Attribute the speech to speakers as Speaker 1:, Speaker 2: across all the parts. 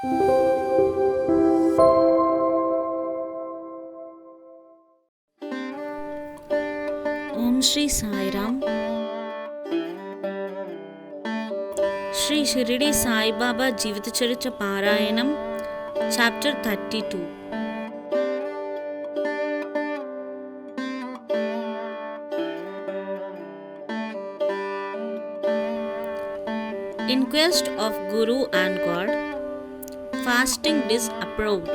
Speaker 1: Om Shri Sai Ram. Shri Shirdi Sai Baba Jeevitacharita Parayanam, Chapter 32. In quest of Guru and God, fasting disapproved.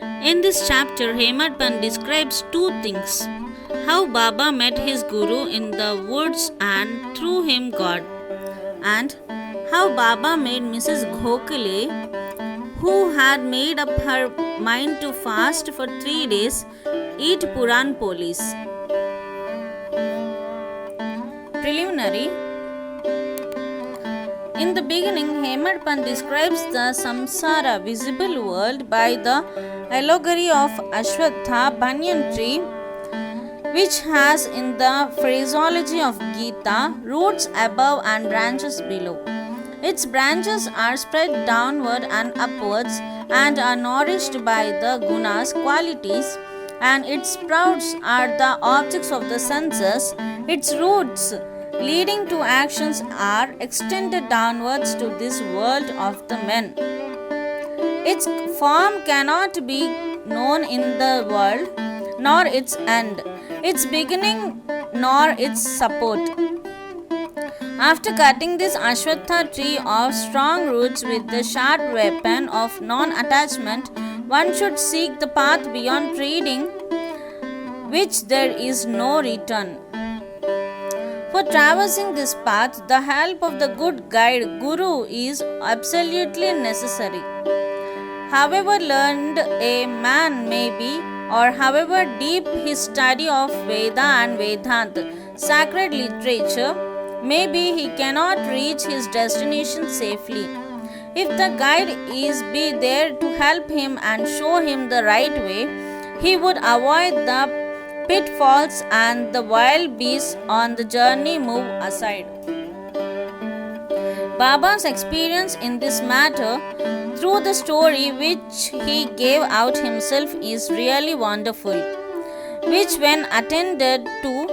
Speaker 1: In this chapter, Hemad Pant describes two things: how Baba met his Guru in the woods and through him God, and how Baba made Mrs. Gokhale, who had made up her mind to fast for 3 days, eat Puran Polis. Preliminary. In the beginning, Hemad Pant describes the samsara visible world by the allegory of Ashwatha banyan tree, which has in the phraseology of Gita roots above and branches below. Its branches are spread downward and upwards and are nourished by the gunas qualities, and its sprouts are the objects of the senses. Its roots leading to actions are extended downwards to this world of the men. Its form cannot be known in the world, nor its end, its beginning, nor its support. After cutting this Ashwatha tree of strong roots with the sharp weapon of non-attachment, one should seek the path beyond treading, which there is no return. For traversing this path, the help of the good guide, Guru, is absolutely necessary. However learned a man may be, or however deep his study of Veda and Vedanta, sacred literature, maybe he cannot reach his destination safely. If the guide is be there to help him and show him the right way, he would avoid the pitfalls and the wild beasts on the journey move aside. Baba's experience in this matter through the story which he gave out himself is really wonderful, which when attended to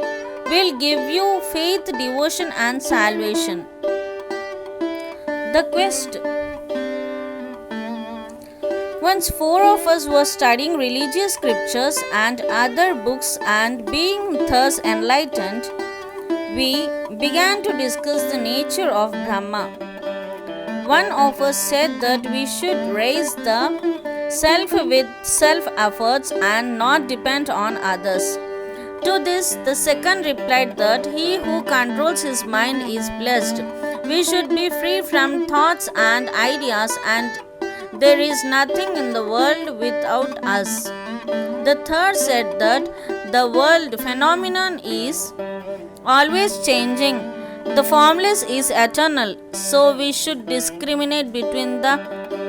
Speaker 1: will give you faith, devotion and salvation. The quest. Once 4 of us were studying religious scriptures and other books, and being thus enlightened, we began to discuss the nature of Brahma. One of us said that we should raise the self with self efforts and not depend on others. To this, the second replied that he who controls his mind is blessed. We should be free from thoughts and ideas, and there is nothing in the world without us. The third said that the world phenomenon is always changing. The formless is eternal, so we should discriminate between the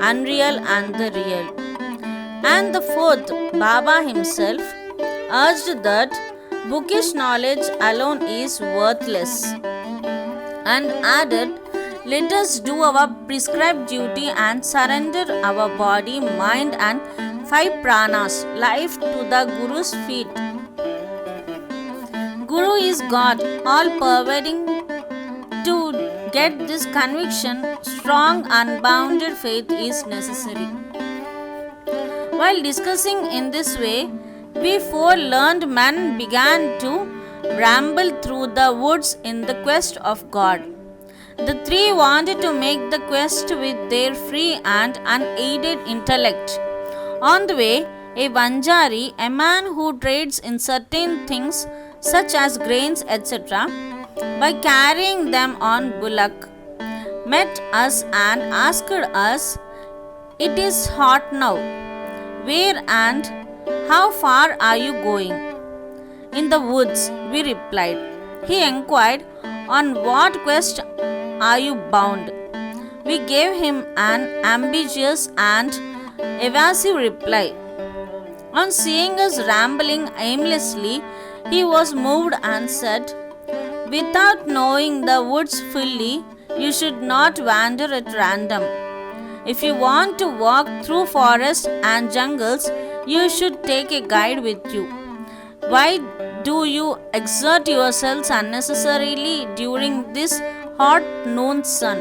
Speaker 1: unreal and the real. And the fourth, Baba himself, urged that bookish knowledge alone is worthless, and added, let us do our prescribed duty and surrender our body, mind and 5 pranas, life to the Guru's feet. Guru is God, all pervading. To get this conviction, strong, unbounded faith is necessary. While discussing in this way, we 4 learned men began to ramble through the woods in the quest of God. The 3 wanted to make the quest with their free and unaided intellect. On the way, a Vanjari, a man who trades in certain things such as grains, etc., by carrying them on bullock, met us and asked us, "It is hot now. Where and how far are you going?" "In the woods," we replied. He inquired, "On what quest are you bound?" We gave him an ambiguous and evasive reply. On seeing us rambling aimlessly, he was moved and said, "Without knowing the woods fully, you should not wander at random. If you want to walk through forests and jungles, you should take a guide with you. Why do you exert yourselves unnecessarily during this hot noon sun?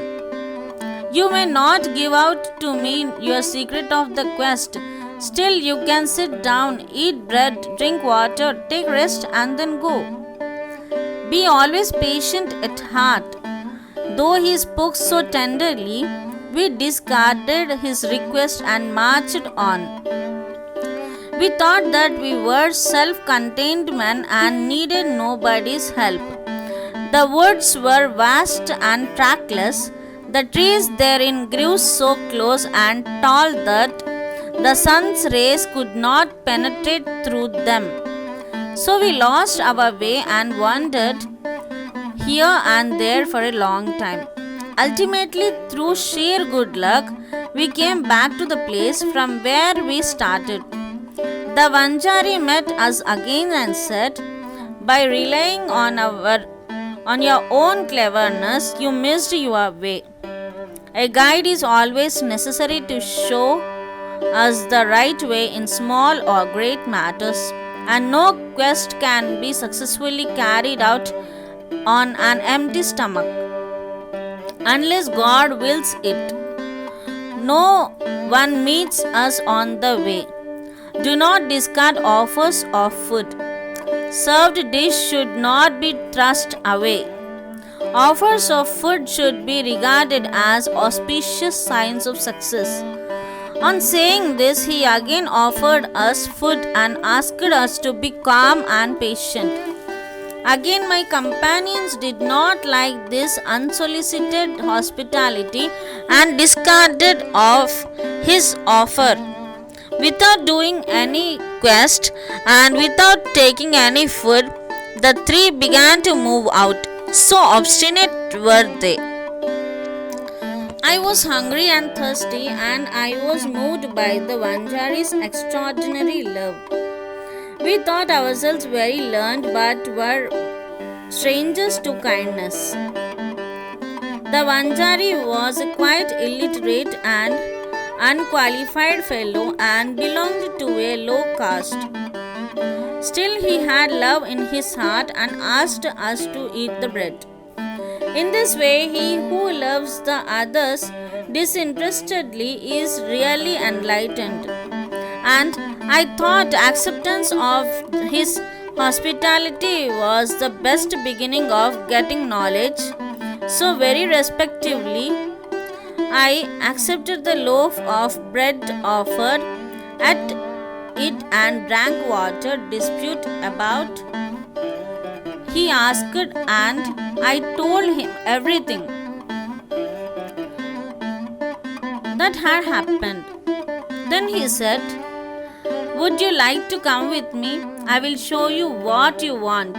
Speaker 1: You may not give out to me your secret of the quest. Still, you can sit down, eat bread, drink water, take rest, and then go. Be always patient at heart. Though he spoke so tenderly, we discarded his request and marched on. We thought that we were self contained men and needed nobody's help. The woods were vast and trackless. The trees therein grew so close and tall that the sun's rays could not penetrate through them. So we lost our way and wandered here and there for a long time. Ultimately, through sheer good luck, we came back to the place from where we started. The Vanjari met us again and said, "By relying on your own cleverness, you missed your way. A guide is always necessary to show us the right way in small or great matters, and no quest can be successfully carried out on an empty stomach unless God wills it. No one meets us on the way. Do not discard offers of food. Served dish should not be thrust away. Offers of food should be regarded as auspicious signs of success." On saying this, he again offered us food and asked us to be calm and patient. Again, my companions did not like this unsolicited hospitality and discarded of his offer. Without doing any quest and without taking any food, the three began to move out. So obstinate were they. I was hungry and thirsty, and I was moved by the Vanjari's extraordinary love. We thought ourselves very learned, but were strangers to kindness. The Vanjari was a quite illiterate and unqualified fellow and belonged to a low caste. Still, he had love in his heart and asked us to eat the bread. In this way, he who loves the others disinterestedly is really enlightened. And I thought acceptance of his hospitality was the best beginning of getting knowledge. So, very respectively, I accepted the loaf of bread offered, ate it, and drank water. Dispute about he asked, and I told him everything that had happened. Then he said, "Would you like to come with me? I will show you what you want."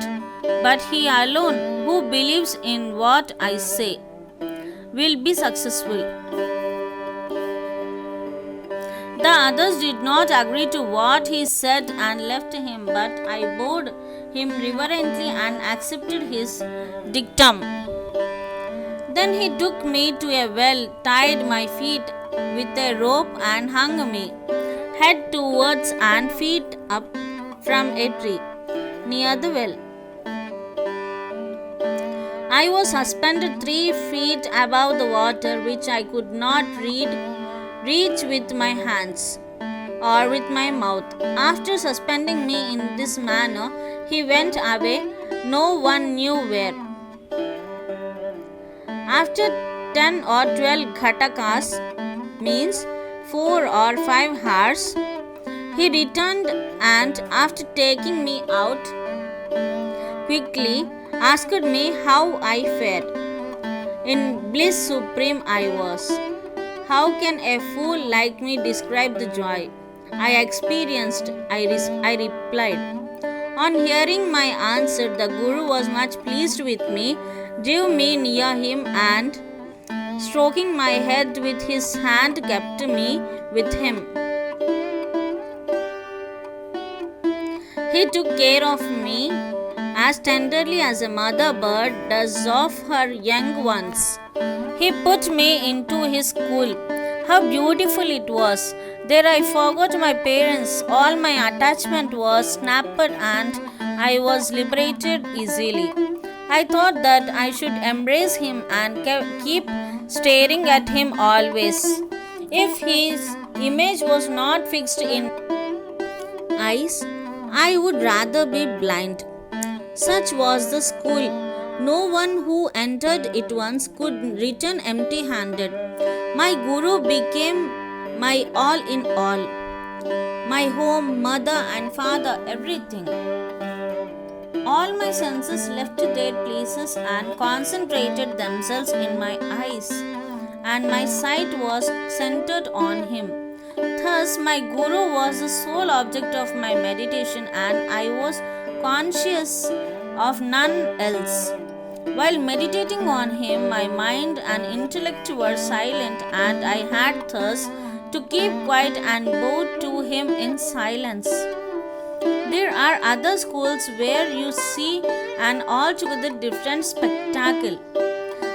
Speaker 1: But he alone who believes in what I say will be successful. The others did not agree to what he said and left him, but I bowed him reverently and accepted his dictum. Then he took me to a well, tied my feet with a rope, and hung me, head towards and feet up, from a tree near the well. I was suspended 3 feet above the water, which I could not reach with my hands or with my mouth. After suspending me in this manner, he went away, no one knew where. After 10 or 12 ghatakas, means 4 or 5 hours, he returned, and after taking me out quickly, asked me how I fared. In bliss supreme I was. How can a fool like me describe the joy I experienced? I replied. On hearing my answer, the Guru was much pleased with me, drew me near him, and stroking my head with his hand, kept me with him. He took care of me as tenderly as a mother bird does of her young ones. He put me into his school, How beautiful it was. There I forgot my parents, all my attachment was snapped and I was liberated easily. I thought that I should embrace him and keep staring at him always. If his image was not fixed in eyes, I would rather be blind. Such was the school. No one who entered it once could return empty handed. My guru became my all in all. My home, mother, and father, everything. All my senses left their places and concentrated themselves in my eyes, and my sight was centered on him. Thus, my guru was the sole object of my meditation, and I was conscious of none else. While meditating on him, my mind and intellect were silent, and I had thus to keep quiet and bow to him in silence. There are other schools where you see an altogether different spectacle.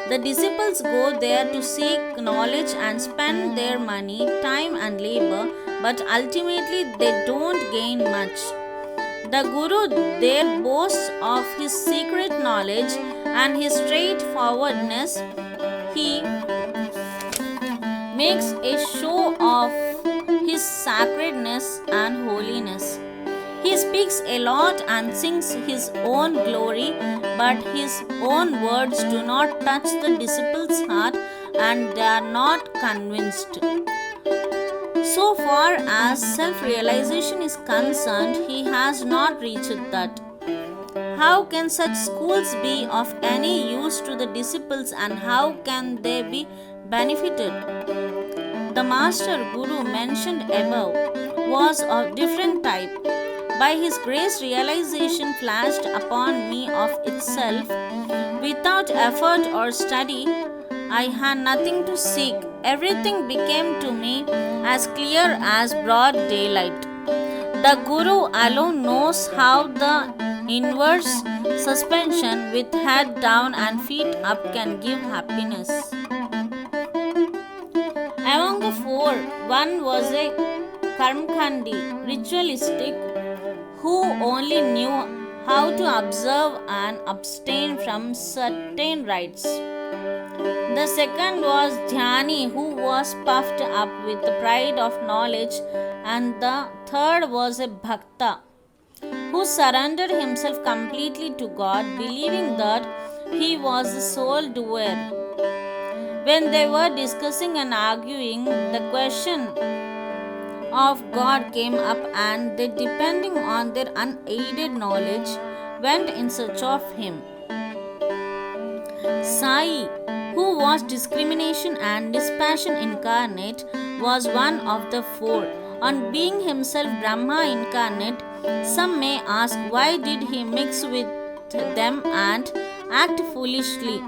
Speaker 1: The disciples go there to seek knowledge and spend their money, time, and labor, but ultimately they don't gain much. The Guru there boasts of his secret knowledge and his straightforwardness. He makes a show of his sacredness and holiness. He speaks a lot and sings his own glory, but his own words do not touch the disciples' heart and they are not convinced. So far as self realization is concerned, he has not reached that. How can such schools be of any use to the disciples and how can they be benefited? The master guru mentioned above was of different type. By his grace, realization flashed upon me of itself. Without effort or study, I had nothing to seek. Everything became to me as clear as broad daylight. The Guru alone knows how the inverse suspension with head down and feet up can give happiness. Among the four, one was a Karmkhandi, ritualistic, who only knew how to observe and abstain from certain rites. The second was Dhyani, who was puffed up with the pride of knowledge, and the third was a Bhakta, who surrendered himself completely to God, believing that he was the sole doer. When they were discussing and arguing, the question of God came up, and they, depending on their unaided knowledge, went in search of him. Sai, who was discrimination and dispassion incarnate, was one of the four. On being himself Brahma incarnate, some may ask why did he mix with them and act foolishly.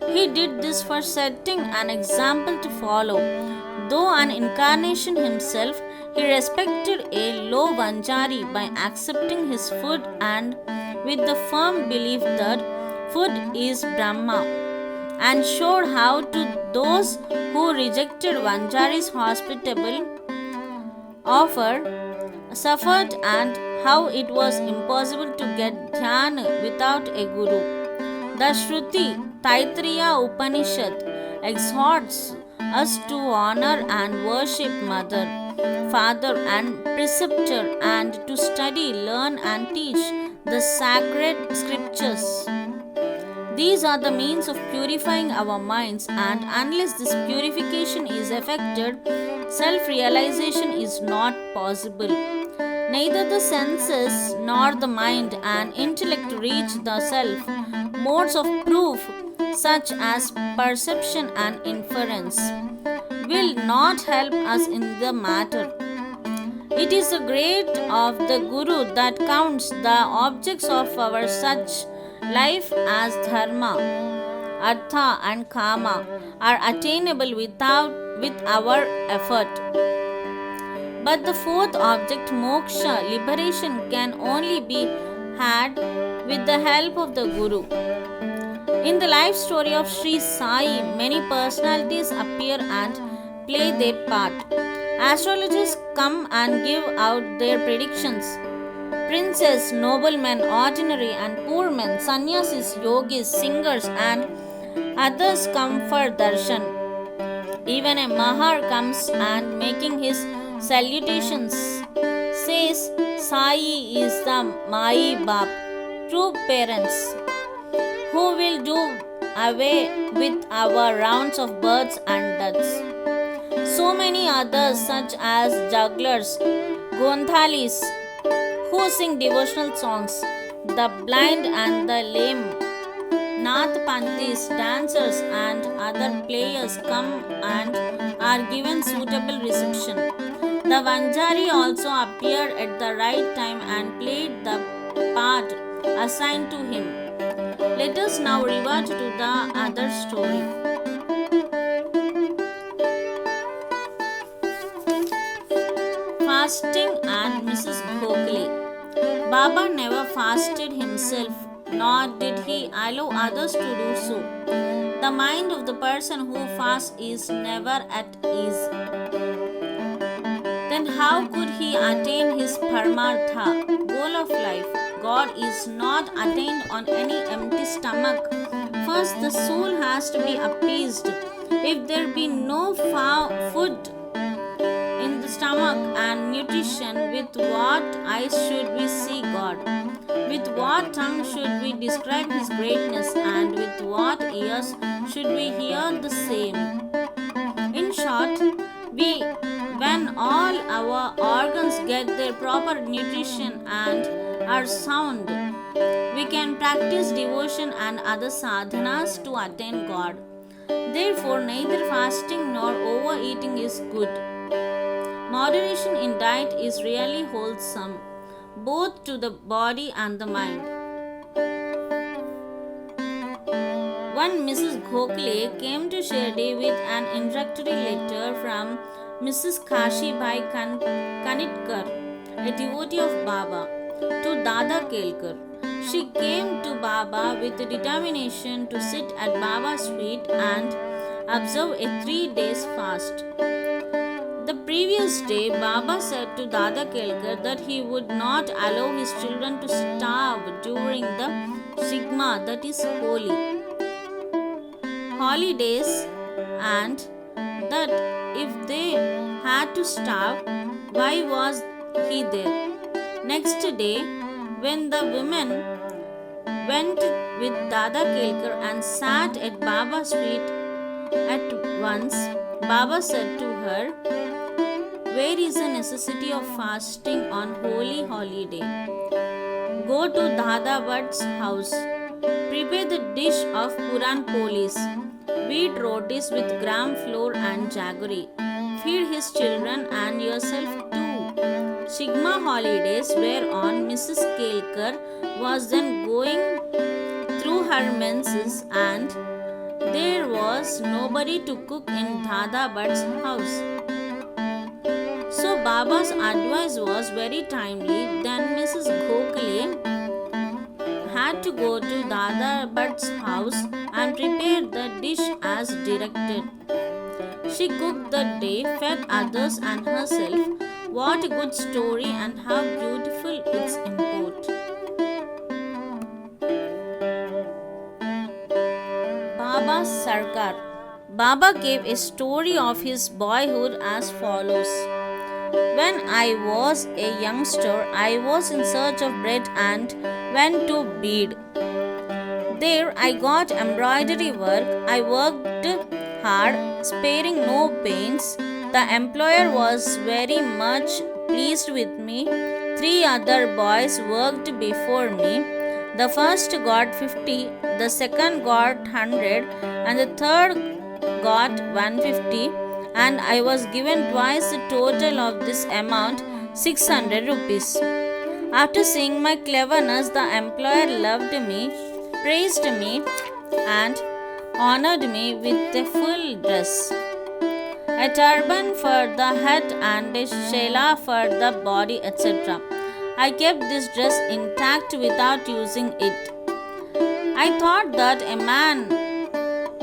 Speaker 1: He did this for setting an example to follow. Though an incarnation himself, he respected a low Vanjari by accepting his food and with the firm belief that food is Brahma, and showed how to those who rejected Vanjari's hospitable offer suffered and how it was impossible to get dhyana without a guru. The Shruti Taittiriya Upanishad exhorts us to honor and worship mother, father, and preceptor, and to study, learn, and teach the sacred scriptures. These are the means of purifying our minds, and unless this purification is effected, self realization is not possible. Neither the senses nor the mind and intellect reach the self. Modes of proof, such as perception and inference, will not help us in the matter. It is the grade of the Guru that counts. The objects of our such life as dharma, artha, and kama are attainable with our effort. But the fourth object, moksha, liberation, can only be had with the help of the Guru. In the life story of Sri Sai, many personalities appear and play their part. Astrologers come and give out their predictions. Princes, noblemen, ordinary and poor men, sannyasis, yogis, singers, and others come for darshan. Even a mahar comes and making his salutations says Sai is the Mai Bap, true parents, who will do away with our rounds of births and deaths. So many others, such as jugglers, gonthalis, who sing devotional songs, the blind and the lame, Nath Panthis, dancers, and other players come and are given suitable reception. The Vanjari also appeared at the right time and played the part assigned to him. Let us now revert to the other story. Fasting and Mrs. Gokhale. Baba never fasted himself, nor did he allow others to do so. The mind of the person who fasts is never at ease. Then how could he attain his paramartha, goal of life? God is not attained on any empty stomach. First, the soul has to be appeased. If there be no food in the stomach and nutrition, with what eyes should we see God? With what tongue should we describe His greatness, and with what ears should we hear the same? In short, when all our organs get their proper nutrition and are sound, we can practice devotion and other sadhanas to attain God. Therefore, neither fasting nor overeating is good. Moderation in diet is really wholesome, both to the body and the mind. One Mrs. Gokhale came to Shirdi with an introductory letter from Mrs. Kashibai Kanitkar, a devotee of Baba, to Dada Kelkar. She came to Baba with the determination to sit at Baba's feet and observe a 3 days fast. The previous day, Baba said to Dada Kelkar that he would not allow his children to starve during the Sigma, that is holy holidays, and that if they had to starve, why was he there? Next day, when the women went with Dada Kelkar and sat at Baba's feet at once, Baba said to her, "Where is the necessity of fasting on holy holiday? Go to Dada Bhatt's house. Prepare the dish of Puran Polis, wheat rotis with gram flour and jaggery. Feed his children and yourself too." Sigma holidays were on. Mrs. Kelkar was then going through her menses, and there was nobody to cook in Dada Bhatt's house. So Baba's advice was very timely. Then Mrs. Gokhale had to go to Dada Bhatt's house and prepare the dish as directed. She cooked the day, fed others and herself. What a good story, and how beautiful its import. Baba's Sarkar. Baba gave a story of his boyhood as follows. When I was a youngster, I was in search of bread and went to Bede. There I got embroidery work. I worked hard, sparing no pains. The employer was very much pleased with me. 3 other boys worked before me. The first got 50, the second got 100, and the third got 150, and I was given twice the total of this amount, 600 rupees. After seeing my cleverness, the employer loved me, praised me, and honored me with a full dress, a turban for the head and a shela for the body, etc. I kept this dress intact without using it. I thought that a man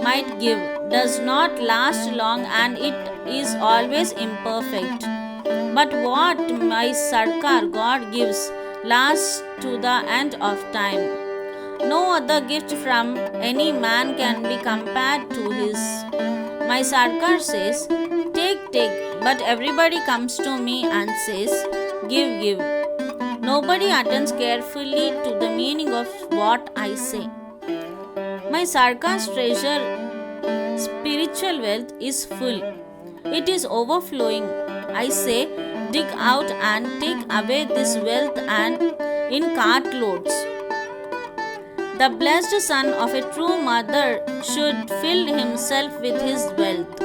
Speaker 1: might give does not last long, and it is always imperfect. But what my Sarkar God gives lasts to the end of time. No other gift from any man can be compared to his. My Sarkar says, take, but everybody comes to me and says, give. Nobody attends carefully to the meaning of what I say. My Sarkar's treasure, spiritual wealth, is full. It is overflowing. I say, dig out and take away this wealth and in cartloads. The blessed son of a true mother should fill himself with his wealth.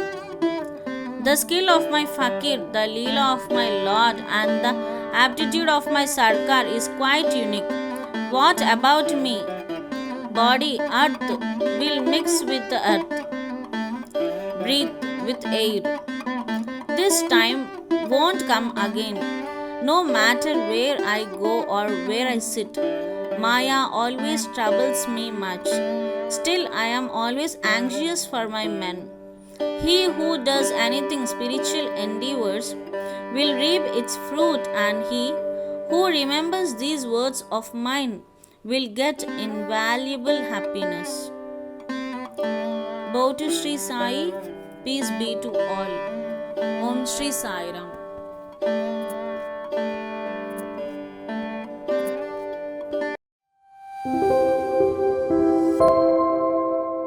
Speaker 1: The skill of my fakir, the leela of my lord, and the aptitude of my sarkar is quite unique. What about me? Body, earth, will mix with the earth, breathe with air. This time won't come again. No matter where I go or where I sit, Maya always troubles me much. Still, I am always anxious for my men. He who does anything spiritual endeavors will reap its fruit, and he who remembers these words of mine will get invaluable happiness. Bow to Sri Sai, peace be to all. Om Sri Sai Ram.